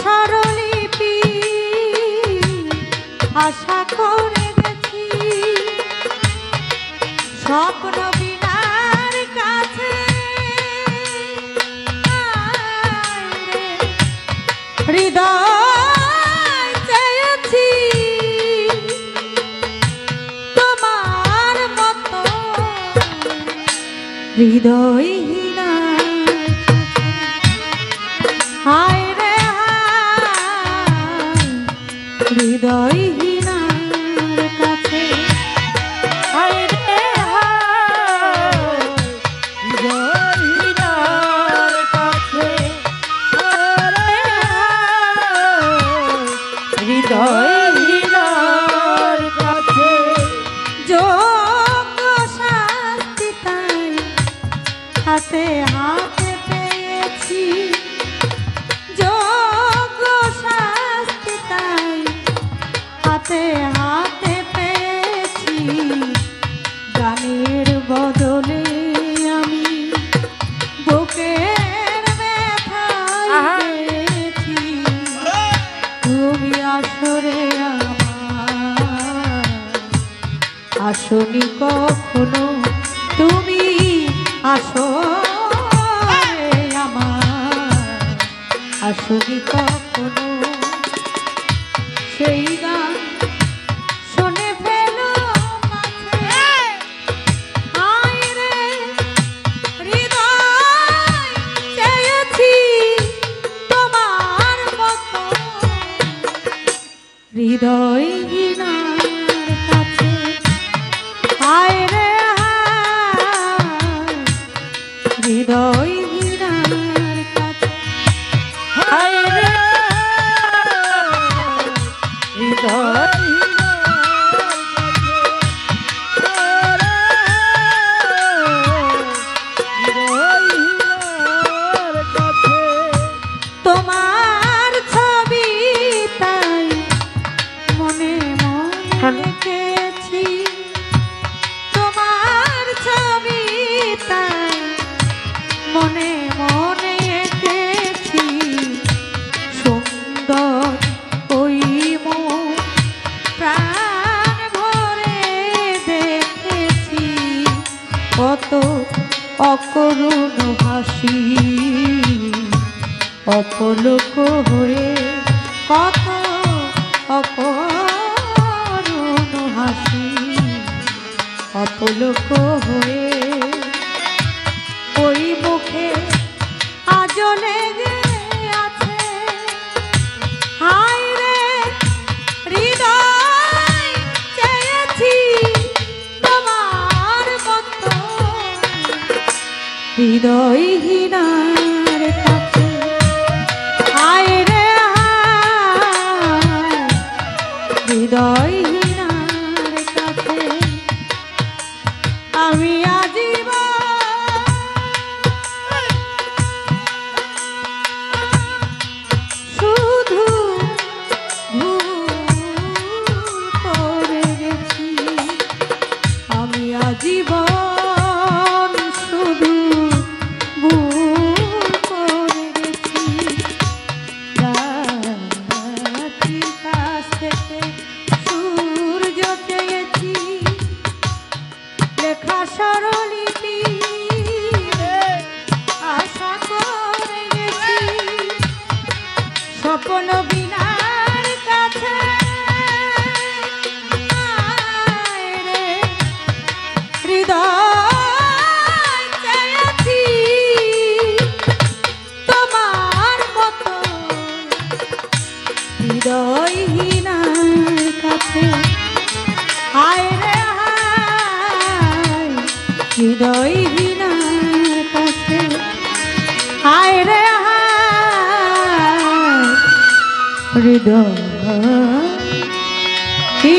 স্বরলিপি আশা করে গেছি স্বপ্ন বিনার কাছে হৃদয় চেয়েছি তোমার মতো হৃদয়হীনা হায় রে হায় হৃদয়হীনার কাছে হায় রে হায় হৃদয়হীনার কাছে হৃদয়হীনার কাছে যোগ্য শাস্তি তাই হাতে হাতে পেয়েছি যোগ্য শাস্তি তাই হাতে হাতে পেয়েছি গানের বদলে আমি বুকের ব্যথায় পেয়েছি তুমি আসরে আমার আসনি কখনো তুমি আসরে আমার আসনি কখনো সেই গান শুনে ফেলো হায় রে হৃদয় চেয়েছি তোমার মতো হৃদয়হীনার কাছে হায় রে হায় হৃদয়হীনার কাছে হায় রে তোমার ছবি তাই মনে মনে এঁকেছি তোমার ছবি তাই মনে মনে এঁকেছি সুন্দর ওই মন প্রাণ ভরে দেখেছি কত অকরুণ হাসি অপলক হয়ে কত অকরুণ হাসি অপলক হয়ে ওই মুখে আজ লেগে আছে হায় রে হৃদয় চেয়েছি তোমার মতো হৃদয়হীনার কাছে হায় রে হায় হৃদয়হীনার কাছে আমি আজীবন শুধু ভুল করে গেছি আমি আজীবন শুধু ভুল করে গেছি রাত্রির কাছ থেকে সূর্য চেয়েছি লেখা স্বরলিপি আশা করে গেছি স্বপ্ন বিনার কাছে হায় রে হৃদয় চেয়েছি তোমার মতো হৃদয়হীনার কাছে হায় রে হায় হৃদয়হীনার কাছে হায় রে হায়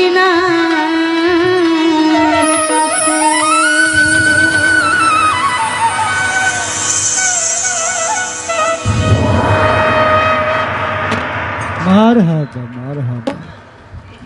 হৃদয়হীনার কাছে। মারহাবা মারহাবা।